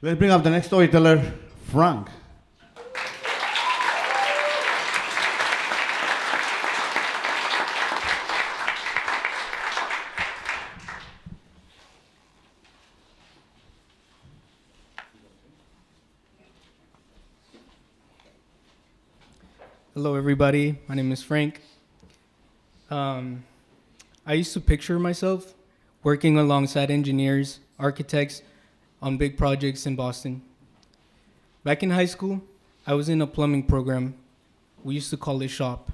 Let's bring up the next storyteller, Frank. Hello, everybody. My name is Frank. I used to picture myself working alongside engineers, architects on big projects in Boston. Back in high school, I was in a plumbing program. We used to call it shop.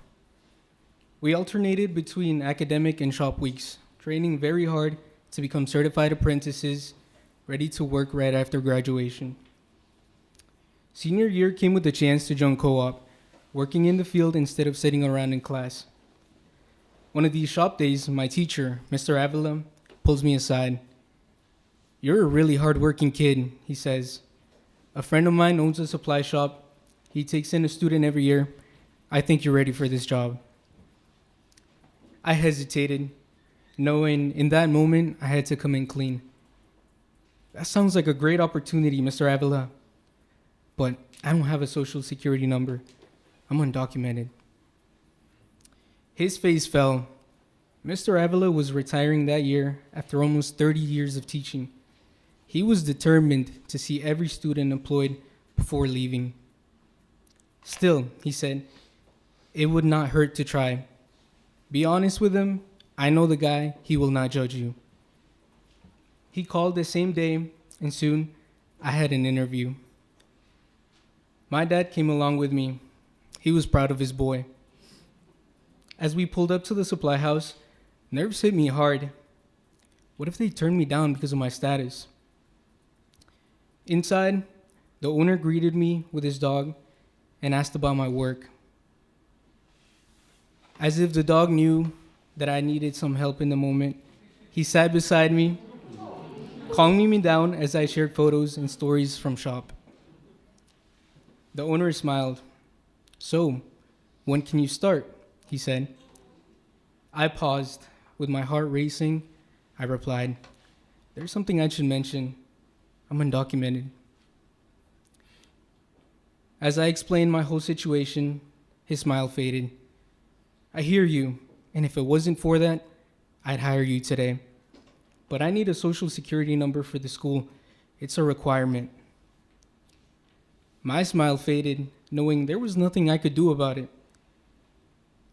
We alternated between academic and shop weeks, training very hard to become certified apprentices, ready to work right after graduation. Senior year came with a chance to join co-op, working in the field instead of sitting around in class. One of these shop days, my teacher, Mr. Avila, pulls me aside. "You're a really hard-working kid," he says. "A friend of mine owns a supply shop. He takes in a student every year. I think you're ready for this job." I hesitated, knowing in that moment I had to come in clean. "That sounds like a great opportunity, Mr. Avila, but I don't have a social security number. I'm undocumented." His face fell. Mr. Avila was retiring that year after almost 30 years of teaching. He was determined to see every student employed before leaving. "Still," he said, "it would not hurt to try. Be honest with him. I know the guy. He will not judge you." He called the same day, and soon I had an interview. My dad came along with me. He was proud of his boy. As we pulled up to the supply house, nerves hit me hard. What if they turned me down because of my status? Inside, the owner greeted me with his dog and asked about my work. As if the dog knew that I needed some help in the moment, he sat beside me, calming me down as I shared photos and stories from shop. The owner smiled. "So, when can you start?" he said. I paused. With my heart racing, I replied, "There's something I should mention. I'm undocumented." As I explained my whole situation, his smile faded. "I hear you, and if it wasn't for that, I'd hire you today. But I need a social security number for the school. It's a requirement." My smile faded, knowing there was nothing I could do about it.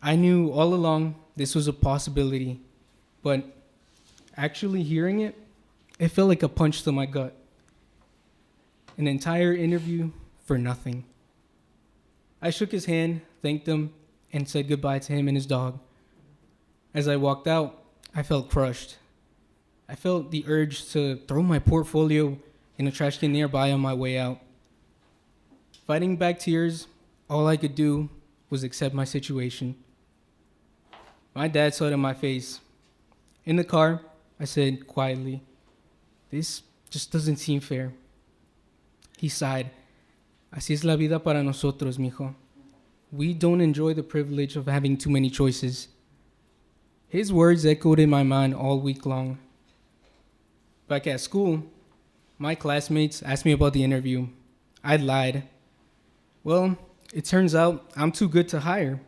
I knew all along this was a possibility, but actually hearing it, it felt like a punch to my gut. An entire interview for nothing. I shook his hand, thanked him, and said goodbye to him and his dog. As I walked out, I felt crushed. I felt the urge to throw my portfolio in a trash can nearby on my way out. Fighting back tears, all I could do was accept my situation. My dad saw it in my face. In the car, I said quietly, "This just doesn't seem fair." He sighed. "Así es la vida para nosotros, mijo. We don't enjoy the privilege of having too many choices." His words echoed in my mind all week long. Back at school, my classmates asked me about the interview. I lied. "Well, it turns out I'm too good to hire."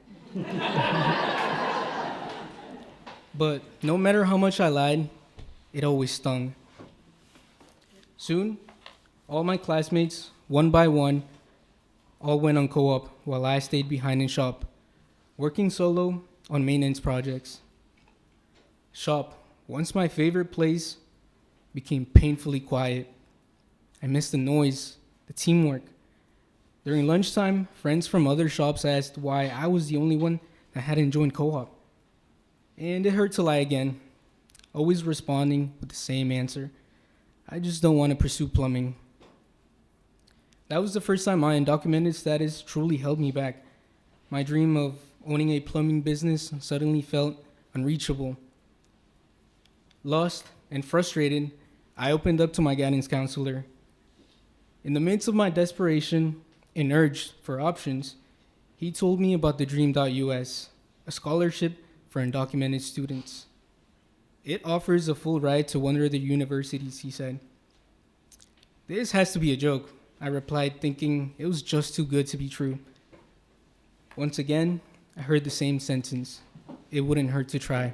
But no matter how much I lied, it always stung. Soon, all my classmates, one by one, all went on co-op while I stayed behind in shop, working solo on maintenance projects. Shop, once my favorite place, became painfully quiet. I missed the noise, the teamwork. During lunchtime, friends from other shops asked why I was the only one that hadn't joined co-op. And it hurt to lie again, always responding with the same answer: "I just don't want to pursue plumbing." That was the first time my undocumented status truly held me back. My dream of owning a plumbing business suddenly felt unreachable. Lost and frustrated, I opened up to my guidance counselor. In the midst of my desperation and urge for options, he told me about the Dream.us, a scholarship for undocumented students. It offers a full ride to one of the universities, he said. "This has to be a joke," I replied, thinking it was just too good to be true. Once again, I heard the same sentence: "It wouldn't hurt to try."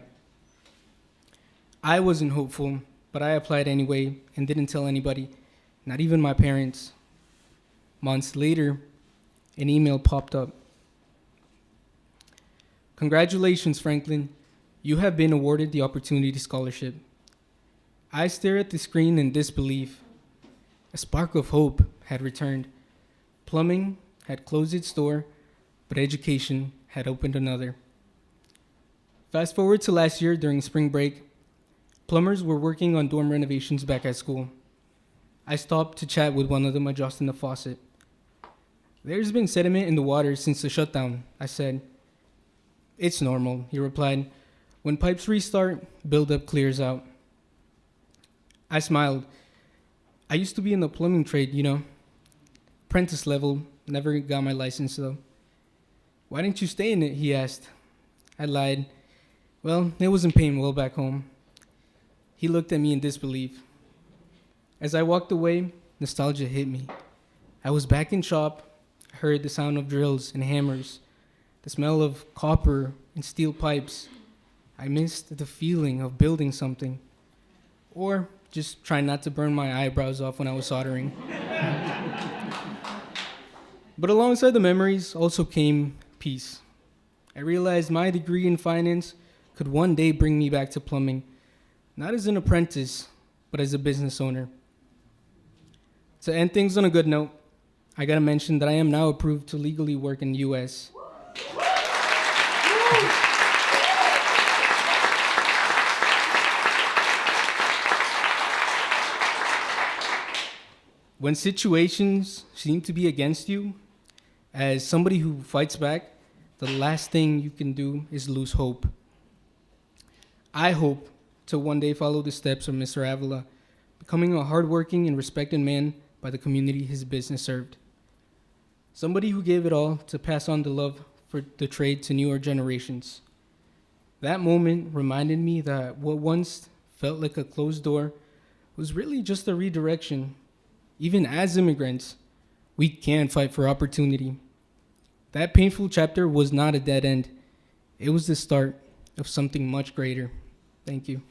I wasn't hopeful, but I applied anyway and didn't tell anybody, not even my parents. Months later, an email popped up. "Congratulations, Franklin. You have been awarded the Opportunity Scholarship." I stared at the screen in disbelief. A spark of hope had returned. Plumbing had closed its door, but education had opened another. Fast forward to last year during spring break. Plumbers were working on dorm renovations back at school. I stopped to chat with one of them adjusting the faucet. "There's been sediment in the water since the shutdown," I said. "It's normal," he replied. "When pipes restart, buildup clears out." I smiled. "I used to be in the plumbing trade, you know. Apprentice level, never got my license though." "Why didn't you stay in it?" he asked. I lied. "Well, it wasn't paying well back home." He looked at me in disbelief. As I walked away, nostalgia hit me. I was back in shop. I heard the sound of drills and hammers, the smell of copper and steel pipes. I missed the feeling of building something, or just trying not to burn my eyebrows off when I was soldering. But alongside the memories also came peace. I realized my degree in finance could one day bring me back to plumbing, not as an apprentice, but as a business owner. To end things on a good note, I gotta mention that I am now approved to legally work in the US. When situations seem to be against you, as somebody who fights back, the last thing you can do is lose hope. I hope to one day follow the steps of Mr. Avila, becoming a hardworking and respected man by the community his business served. Somebody who gave it all to pass on the love for the trade to newer generations. That moment reminded me that what once felt like a closed door was really just a redirection. Even as immigrants, we can fight for opportunity. That painful chapter was not a dead end. It was the start of something much greater. Thank you.